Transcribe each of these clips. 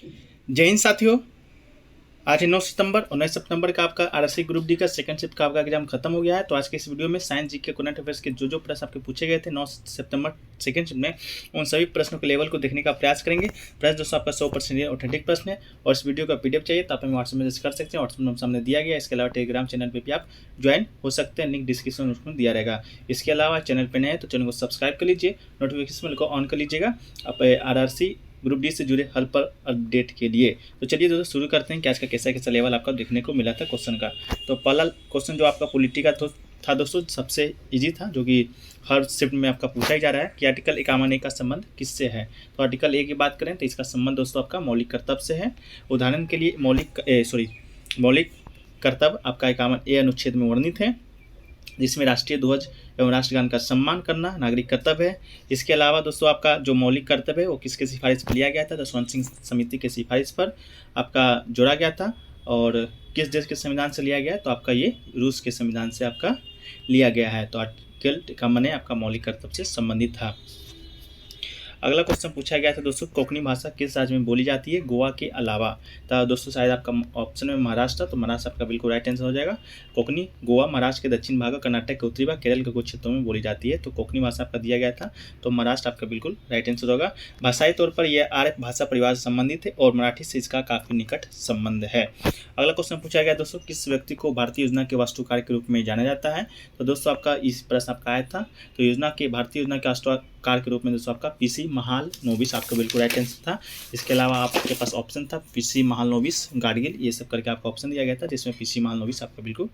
जय हिंद साथियों। आज है 9 सितंबर और 9 सितंबर का आपका आरएससी ग्रुप डी का सेकंड शिफ्ट का आपका एग्जाम खत्म हो गया है। तो आज के इस वीडियो में साइंस जी के करंट अफेयर्स के जो प्रश्न आपके पूछे गए थे 9 सितंबर सेकंड शिफ्ट में, उन सभी प्रश्नों के लेवल को देखने का प्रयास करेंगे। प्रश्न दोस्तों आपका 100% ऑथेंटिक प्रश्न है और इस वीडियो का पीडीएफ चाहिए तो आप हमें व्हाट्सएप मैसेज कर सकते हैं। व्हाट्सएप नंबर सामने दिया गया है। इसके अलावा टेलीग्राम चैनल पर भी आप ज्वाइन हो सकते हैं, लिंक डिस्क्रिप्शन में दिया रहेगा। इसके अलावा चैनल पर नए हैं तो चैनल को सब्सक्राइब कर लीजिए, नोटिफिकेशन को ऑन कर लीजिएगा आप आरआरसी ग्रुप डी से जुड़े हल पर अपडेट के लिए। तो चलिए दोस्तों शुरू करते हैं कि आज का कैसा कैसा लेवल आपका देखने को मिला था क्वेश्चन का। तो पहला क्वेश्चन जो आपका पॉलिटी का था दोस्तों, सबसे इजी था, जो कि हर शिफ्ट में आपका पूछा ही जा रहा है कि आर्टिकल 51A का संबंध किससे है। तो आर्टिकल 1 की बात करें तो इसका संबंध दोस्तों आपका मौलिक कर्तव्य से है। उदाहरण के लिए मौलिक कर्तव्य आपका 51A अनुच्छेद में वर्णित है, जिसमें राष्ट्रीय ध्वज एवं राष्ट्रगान का सम्मान करना नागरिक कर्तव्य है। इसके अलावा दोस्तों आपका जो मौलिक कर्तव्य है वो किसके सिफारिश पर लिया गया था, जसवंत सिंह समिति के सिफारिश पर आपका जोड़ा गया था। और किस देश के संविधान से लिया गया है, तो आपका ये रूस के संविधान से आपका लिया गया है। तो आर्टिकल 51 आपका मौलिक कर्तव्य से संबंधित था। अगला क्वेश्चन पूछा गया था दोस्तों, कोंकणी भाषा किस राज्य में बोली जाती है गोवा के अलावा। तो दोस्तों शायद आपका ऑप्शन में महाराष्ट्र, तो महाराष्ट्र आपका बिल्कुल राइट आंसर हो जाएगा। कोंकणी गोवा महाराष्ट्र के दक्षिण भाग, कर्नाटक के उत्तरी भाग, केरल के कुछ क्षेत्रों में बोली जाती है। तो कोंकणी भाषा आपका दिया गया था, तो महाराष्ट्र आपका बिल्कुल राइट आंसर होगा। भाषाई तौर पर यह आर्य भाषा परिवार से संबंधित है और मराठी से इसका काफी निकट संबंध है। अगला क्वेश्चन पूछा गया दोस्तों, किस व्यक्ति को भारतीय योजना के वास्तुकार के रूप में जाना जाता है। तो दोस्तों आपका इस प्रश्न आपका आया था, तो भारतीय योजना के वास्तुकार के रूप में दोस्तों आपका पीसी महालनोबिस आपका बिल्कुल राइट आंसर था। इसके अलावा आपके पास ऑप्शन था पीसी महालनोबिस, गाडगिल, ये सब करके आपका ऑप्शन दिया गया था, जिसमें पीसी महालनोबिस आपका बिल्कुल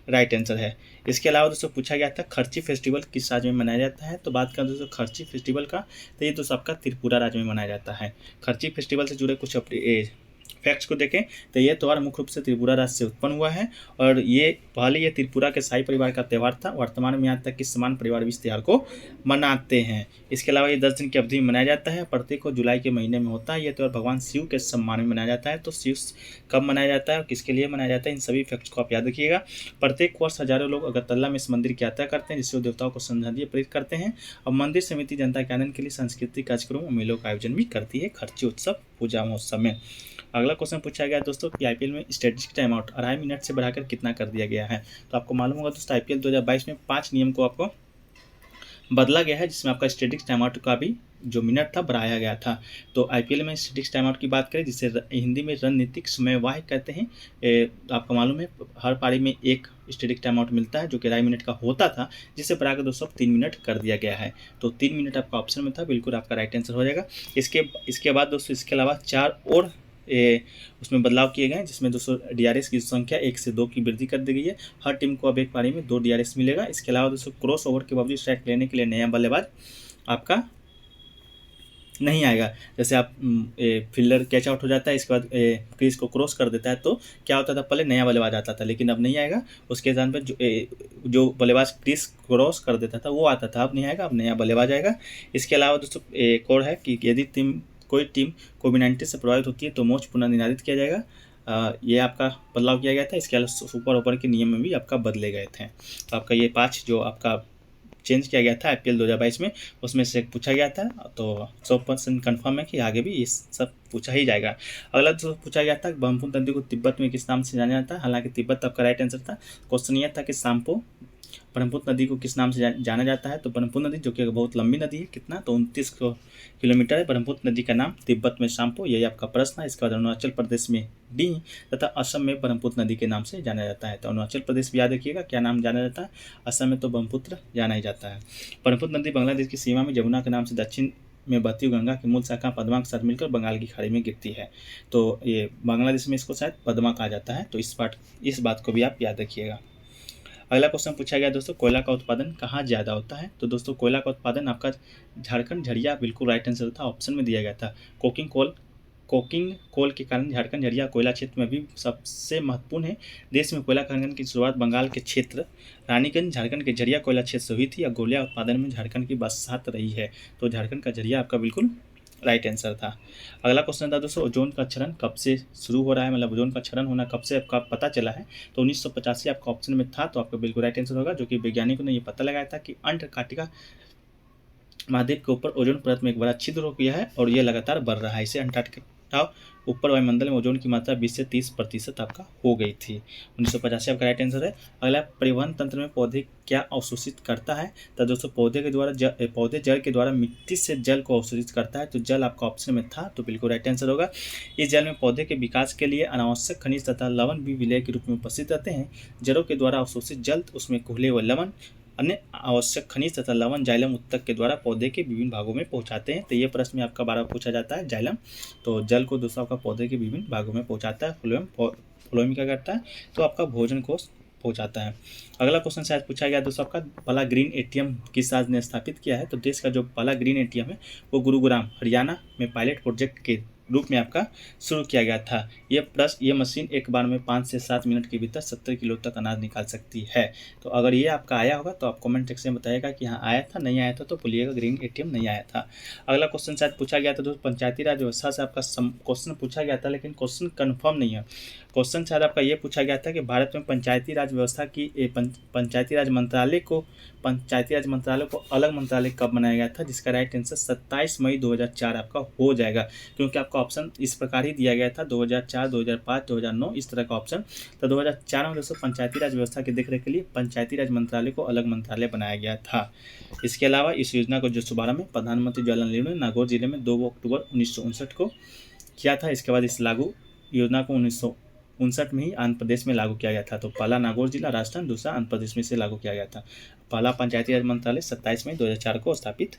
राइट आंसर है। इसके अलावा दोस्तों पूछा गया था खर्ची फेस्टिवल किस राज्य में मनाया जाता है। तो बात करें दोस्तों खर्ची फेस्टिवल का, तो ये दोस्तों आपका त्रिपुरा राज्य में मनाया जाता है। खर्ची फेस्टिवल से जुड़े कुछ फैक्ट्स को देखें तो ये त्यौहार मुख्य रूप से त्रिपुरा राज्य से उत्पन्न हुआ है और ये त्रिपुरा के शाही परिवार का त्यौहार था। वर्तमान में यहाँ तक कि समान परिवार भी इस त्यौहार को मनाते हैं। इसके अलावा ये 10 दिन की अवधि में मनाया जाता है, प्रत्येक जुलाई के महीने में होता है। ये त्यौहार भगवान शिव के सम्मान में मनाया जाता है। तो शिव कब मनाया जाता है और किसके लिए मनाया जाता है, इन सभी फैक्ट्स को आप याद रखिएगा। प्रत्येक वर्ष हजारों लोग अगरतला में इस मंदिर की यात्रा करते हैं, जिससे वो देवताओं को श्रद्धांजलि प्रेरित करते हैं। और मंदिर समिति जनता के आनंद के लिए सांस्कृतिक कार्यक्रम और मेलों का आयोजन भी करती है खर्ची उत्सव पूजा महोत्सव में। अगला क्वेश्चन पूछा गया दोस्तों कि आईपीएल में स्टैटिस्टिक टाइम आउट 2.5 मिनट से बढ़ाकर कितना कर दिया गया है। तो आपको मालूम होगा दोस्तों आईपीएल 2022 में 5 नियम को आपको बदला गया है, जिसमें आपका स्टैटिस्टिक टाइम आउट का भी जो मिनट था बढ़ाया गया था। तो आईपीएल में स्टैटिस्टिक टाइम आउट की बात करें, जिसे हिंदी में रणनीतिक समयवाह कहते हैं। आपको मालूम है हर पारी में एक स्टैटिक टाइम आउट मिलता है, जो कि 2.5 मिनट का होता था, जिसे बढ़ाकर दोस्तों 3 मिनट कर दिया गया है। तो 3 मिनट आपका ऑप्शन में था, बिल्कुल आपका राइट आंसर हो जाएगा। इसके बाद दोस्तों इसके अलावा 4 और उसमें बदलाव किए गए हैं, जिसमें दोस्तों डीआरएस की संख्या 1 से 2 की वृद्धि कर दी गई है। हर टीम को अब एक पारी में 2 डीआरएस मिलेगा। इसके अलावा दोस्तों क्रॉस ओवर के बावजूद स्ट्राइक लेने के लिए नया बल्लेबाज आपका नहीं आएगा। जैसे आप फील्डर कैच आउट हो जाता है, इसके बाद क्रीज को क्रॉस कर देता है, तो क्या होता था पहले नया बल्लेबाज आता था, लेकिन अब नहीं आएगा। उसके स्थान पर जो बल्लेबाज क्रीज क्रॉस कर देता था वो आता था, अब नहीं आएगा, अब नया बल्लेबाज आएगा। इसके अलावा दोस्तों एक और है कि यदि कोई टीम कोविड-19 से प्रभावित होती है तो मैच पुनर्निर्धारित किया जाएगा। ये आपका बदलाव किया गया था। इसके अलावा सुपर ओवर के नियम में भी आपका बदले गए थे। तो आपका ये 5 जो आपका चेंज किया गया था आईपीएल 2022 में, उसमें से पूछा गया था। तो 100% कन्फर्म है कि आगे भी ये सब पूछा ही जाएगा। अगला जो पूछा गया था ब्रह्मपुत्र नदी को तिब्बत में किस नाम से जाना जाता है। हालांकि तिब्बत आपका राइट आंसर था। क्वेश्चन ये था कि सांपो ब्रह्मपुत्र नदी को किस नाम से जाना जाता है। तो ब्रह्मपुत्र नदी, जो कि बहुत लंबी नदी है, कितना तो 29 किलोमीटर है। ब्रह्मपुत्र नदी का नाम तिब्बत में सांपो, यही आपका प्रश्न है। इसके बाद अरुणाचल प्रदेश में डी तथा असम में ब्रह्मपुत्र नदी के नाम से जाना जाता है। तो अरुणाचल प्रदेश भी याद रखिएगा क्या नाम जाना जाता है, असम में तो ब्रह्मपुत्र जाना ही जाता है। ब्रह्मपुत्र नदी बांग्लादेश की सीमा में जमुना के नाम से दक्षिण में बहती हुई गंगा की मूल शाखा पद्मा के साथ मिलकर बंगाल की खाड़ी में गिरती है। तो ये बांग्लादेश में इसको शायद पद्मा कहा जाता है। तो इस बात को भी आप याद रखिएगा। अगला क्वेश्चन पूछा गया दोस्तों, कोयला का उत्पादन कहाँ ज़्यादा होता है। तो दोस्तों कोयला का उत्पादन आपका झारखंड झरिया बिल्कुल राइट आंसर था, ऑप्शन में दिया गया था। कोकिंग कोल के कारण झारखंड झरिया कोयला क्षेत्र में भी सबसे महत्वपूर्ण है। देश में कोयला खनन की शुरुआत बंगाल के क्षेत्र रानीगंज झारखंड के झरिया कोयला क्षेत्र से हुई थी। और कोयला उत्पादन में झारखंड की बात रही है। तो झारखंड का झरिया आपका बिल्कुल राइट आंसर था। अगला क्वेश्चन था दोस्तों, ओजोन का क्षरण कब से शुरू हो रहा है, मतलब ओजोन का क्षरण होना कब से आपका पता चला है। तो 1985 आपका ऑप्शन में था, तो आपका बिल्कुल राइट आंसर होगा। जो कि वैज्ञानिकों ने ये पता लगाया था कि अंटार्कटिका महाद्वीप के ऊपर ओजोन परत में एक बड़ा छिद्र हो गया है और ये लगातार बढ़ रहा है। इसे था, ऊपर वायुमंडल में ओजोन की मात्रा 20 से 30% आपका हो गई थी। 1985 आपका राइट आंसर है। अगला, परिवहन तंत्र में पौधे क्या अवशोषित करता है? तो दोस्तों पौधे जड़ के द्वारा मिट्टी से जल को अवशोषित करता है। तो जल आपका ऑप्शन में था, तो बिल्कुल राइट आंसर होगा। इस जल में पौधे के विकास के लिए अनावश्यक खनिज तथा लवण भी विलय के रूप में उपस्थित रहते हैं। जड़ों के द्वारा अवशोषित जल, उसमें कोयले व लवण, अन्य आवश्यक खनिज तथा लवण जाइलम उत्तक के द्वारा पौधे के विभिन्न भागों में पहुंचाते हैं। तो ये प्रश्न में आपका 12 पूछा जाता है, जाइलम। तो जल को दोस्तों आपका पौधे के विभिन्न भागों में पहुंचाता है। फ्लोएम क्या करता है? तो आपका भोजन को पहुंचाता है। अगला क्वेश्चन शायद पूछा गया दोस्तों आपका, पहला ग्रीन एटीएम किस राज्य ने स्थापित किया है? तो देश का जो पहला ग्रीन एटीएम है वो गुरुग्राम हरियाणा में पायलट प्रोजेक्ट के रूप में आपका शुरू किया गया था। ये मशीन एक बार में 5 से 7 मिनट के भीतर 70 किलो तक अनाज निकाल सकती है। तो अगर ये आपका आया होगा तो आप कमेंट सेक्शन में बताइएगा कि हाँ आया था, नहीं आया था तो बोलिएगा ग्रीन एटीएम नहीं आया था। अगला क्वेश्चन शायद पूछा गया था दोस्तों, पंचायती राज व्यवस्था से आपका क्वेश्चन पूछा गया था, लेकिन क्वेश्चन कन्फर्म नहीं है। क्वेश्चन शायद आपका ये पूछा गया था कि भारत में पंचायती राज व्यवस्था की पंचायती राज मंत्रालय को अलग मंत्रालय कब बनाया गया था? जिसका राइट आंसर 27 मई 2004 आपका हो जाएगा, क्योंकि आपका ऑप्शन इस प्रकार ही दिया गया था 2004, 2005, 2009 इस तरह का ऑप्शन। तो 2004 में दोस्तों पंचायती राज व्यवस्था की देखरेख के लिए पंचायती राज मंत्रालय को अलग मंत्रालय बनाया गया था। इसके अलावा इस योजना को जो शुभारंभ में प्रधानमंत्री जवाहरलाल नेहरू ने नागौर जिले में 2 अक्टूबर 1959 को किया था। इसके बाद इस योजना को 1959 में ही आंध्र प्रदेश में लागू किया गया था। तो पहला नागौर जिला राजस्थान, दूसरा आंध्र प्रदेश में से लागू किया गया था। पहला पंचायती राज मंत्रालय 27 मई 2004 को स्थापित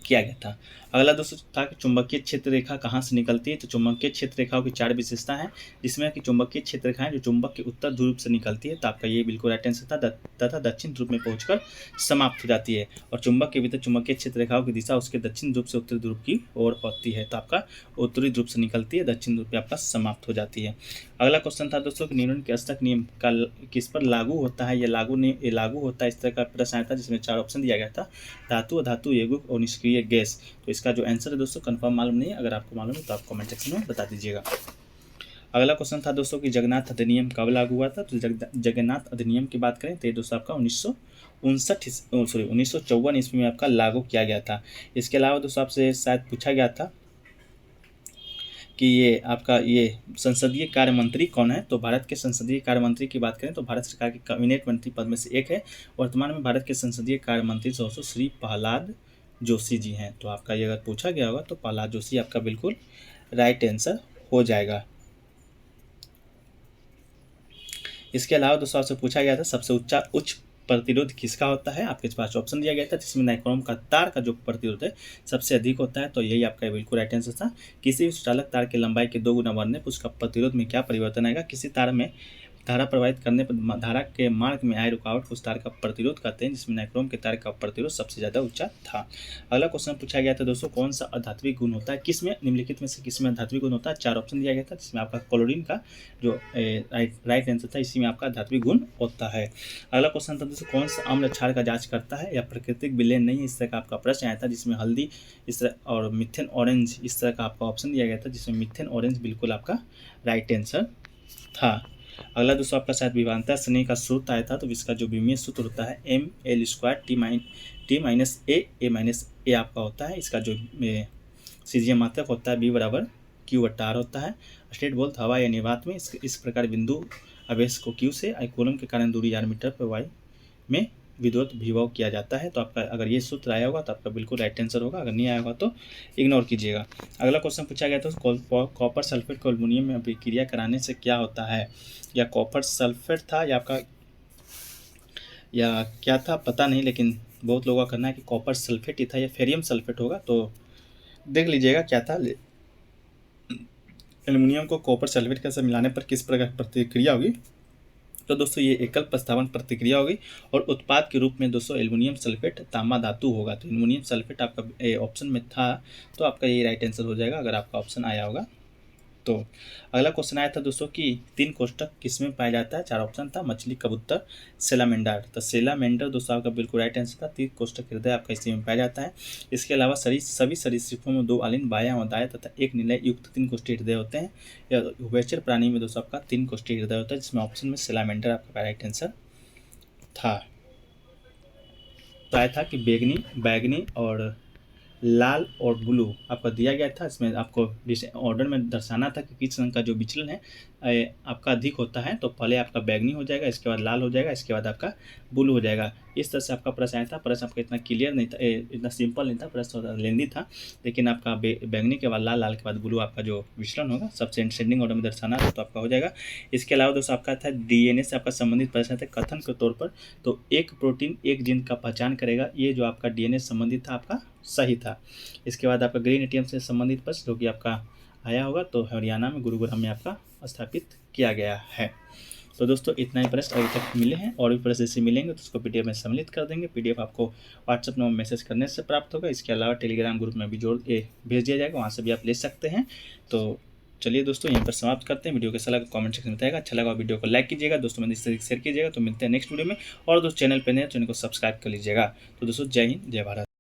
किया गया था। अगला दोस्तों था कि चुंबकीय क्षेत्र रेखा कहाँ से निकलती है? तो चुंबकीय क्षेत्र रेखाओं की 4 विशेषता हैं, जिसमें कि चुंबकीय क्षेत्र रेखाएं जो चुंबक के उत्तर ध्रुव से निकलती है, तो आपका ये बिल्कुल राइट आंसर था, तथा दक्षिण ध्रुव में पहुंचकर समाप्त हो जाती है। और चुंबक के भीतर चुंबकीय क्षेत्र रेखाओं की दिशा उसके दक्षिण ध्रुव से उत्तरी ध्रुव की ओर होती है। तो आपका उत्तरी ध्रुव से निकलती है, दक्षिण ध्रुव पे आपका समाप्त हो जाती है। अगला क्वेश्चन था दोस्तों कि न्यूटन के अष्टक नियम का किस पर लागू होता है? ये लागू होता है, इस तरह का प्रश्न आया था, जिसमें 4 ऑप्शन दिया गया था, धातु, अधातु, यौगिक और निष्क्रिय गैस। तो इसका जो आंसर है दोस्तों कंफर्म मालूम नहीं है, अगर आपको मालूम है तो आप कमेंट सेक्शन में बता दीजिएगा। अगला क्वेश्चन था दोस्तों कि जगन्नाथ अधिनियम कब लागू हुआ था? तो जगन्नाथ अधिनियम की बात करें तो ये दोस्तों आपका 1954 ईस्वी में आपका लागू किया गया था। इसके अलावा दोस्तों आपसे शायद पूछा गया था कि ये आपका संसदीय कार्य मंत्री कौन है? तो भारत के संसदीय कार्य मंत्री की बात करें तो भारत सरकार के कैबिनेट मंत्री पद में से एक है। वर्तमान में भारत के संसदीय कार्य मंत्री दोस्तों श्री प्रहलाद जोशी जी हैं। तो आपका ये अगर पूछा गया होगा तो प्रहलाद जोशी आपका बिल्कुल राइट आंसर हो जाएगा। इसके अलावा दोस्तों आपसे पूछा गया था सबसे उच्च प्रतिरोध किसका होता है? आपके पास ऑप्शन दिया गया था, जिसमें नाइक्रोम का तार का जो प्रतिरोध है सबसे अधिक होता है। तो यही आपका बिल्कुल राइट आंसर था। किसी भी सुचालक तार की लंबाई के 2 गुना बढ़ने पर उसका प्रतिरोध में क्या परिवर्तन आएगा? किसी तार में धारा प्रवाहित करने पर धारा के मार्ग में आए रुकावट को उस तार का प्रतिरोध कहते हैं, जिसमें नाइक्रोम के तार का प्रतिरोध सबसे ज़्यादा ऊंचा था। अगला क्वेश्चन पूछा गया था दोस्तों, कौन सा अधात्विक गुण होता है? किसमें निम्नलिखित में से किसमें अधात्विक गुण होता है? 4 ऑप्शन दिया गया था, जिसमें आपका क्लोरीन का जो राइट आंसर था, इसी में आपका अधात्विक गुण होता है। अगला क्वेश्चन था दोस्तों, कौन सा अम्ल क्षार का जाँच करता है या प्राकृतिक विलयन नहीं? इस तरह का आपका प्रश्न आया था, जिसमें हल्दी इस तरह और मिथेन ऑरेंज इस तरह का आपका ऑप्शन दिया गया था, जिसमें मिथेन ऑरेंज बिल्कुल आपका राइट आंसर था। अगला दोस्तों आपका शायद विभवांतर श्रेणी का सूत्र आया था, तो इसका जो विमीय सूत्र होता है ml² T - A आपका होता है। इसका जो सीजीएम मात्रक होता है B = Q/R होता है। स्टेट बोल्ट हवा या निर्वात में इस प्रकार बिंदु आवेश को Q से कूलम के कारण दूरी r मीटर पर वाई में विद्युत विभव किया जाता है। तो आपका अगर ये सूत्र आया होगा तो आपका बिल्कुल राइट आंसर होगा, अगर नहीं आया होगा तो इग्नोर कीजिएगा। अगला क्वेश्चन पूछा गया तो कॉपर सल्फेट को एल्युमिनियम में अभिक्रिया कराने से क्या होता है? या कॉपर सल्फेट था या आपका या क्या था पता नहीं, लेकिन बहुत लोगों का कहना है कि कॉपर सल्फेट ही था या फेरियम सल्फेट होगा। तो देख लीजिएगा क्या था। एल्युमिनियम को कॉपर सल्फेट के साथ मिलाने पर किस प्रकार प्रतिक्रिया होगी? तो दोस्तों ये एकल प्रस्तावन प्रतिक्रिया होगी और उत्पाद के रूप में दोस्तों एल्युमिनियम सल्फेट तांबा धातु होगा। तो एल्युमिनियम सल्फेट आपका ऑप्शन में था, तो आपका ये राइट आंसर हो जाएगा अगर आपका ऑप्शन आया होगा तो। अगला क्वेश्चन आया था दोस्तों कि 3 कोष्ठक किसमें पाया जाता है? 4 ऑप्शन था, मछली, कबूतर, सेलामेंडर। तो सेलामेंडर दोस्तों आपका बिल्कुल राइट आंसर था। 3 कोष्ठक हृदय आपका इसी में पाया जाता है। इसके अलावा सभी सरीसृपों में 2 अलिंद बायां और दायां तथा 1 निलय युक्त 3 कोष्ठीय हृदय होते हैं। या उभयचर प्राणी में दोस्तों आपका 3 कोष्ठीय हृदय होता है, जिसमें ऑप्शन में सेलामेंडर आपका राइट आंसर था। तो आया था कि बैगनी और लाल और ब्लू आपका दिया गया था। इसमें आपको ऑर्डर में दर्शाना था कि किस रंग का जो विचलन है आपका अधिक होता है। तो पहले आपका बैंगनी हो जाएगा, इसके बाद लाल हो जाएगा, इसके बाद आपका ब्लू हो जाएगा। इस तरह से आपका प्रश्न आया था। प्रश्न आपका इतना क्लियर नहीं था, इतना सिंपल नहीं था, प्रश्न थोड़ा लेंदी था। लेकिन आपका बैंगनी के बाद लाल, लाल के बाद ब्लू आपका जो विचलन होगा सबसे असेंडिंग ऑर्डर में दर्शाना था, तो आपका हो जाएगा। इसके अलावा दोस्तों आपका था डीएनए से आपका संबंधित प्रश्न था कथन के तौर पर। तो एक प्रोटीन एक जीन का पहचान करेगा, ये जो आपका डीएनए से संबंधित था आपका सही था। इसके बाद आपका ग्रीन एटीएम से संबंधित प्रश्न जो कि आपका आया होगा, तो हरियाणा में गुरुग्राम में आपका स्थापित किया गया है। तो दोस्तों इतना ही प्रश्न अभी तक मिले हैं, और भी प्रश्न जैसे मिलेंगे तो उसको पीडीएफ में सम्मिलित कर देंगे। पीडीएफ आपको व्हाट्सएप में मैसेज करने से प्राप्त होगा। इसके अलावा टेलीग्राम ग्रुप में भी भेज दिया जाएगा, वहाँ से भी आप ले सकते हैं। तो चलिए दोस्तों यहीं पर समाप्त करते हैं। वीडियो कैसा लगा कमेंट सेक्शन में बताएगा। अच्छा लगा वीडियो को लाइक कीजिएगा, दोस्तों में इस तरीके शेयर कीजिएगा। तो मिलते हैं नेक्स्ट वीडियो में। और दोस्तों चैनल पर नए चैनल को सब्सक्राइब कर लीजिएगा। तो दोस्तों जय हिंद, जय भारत।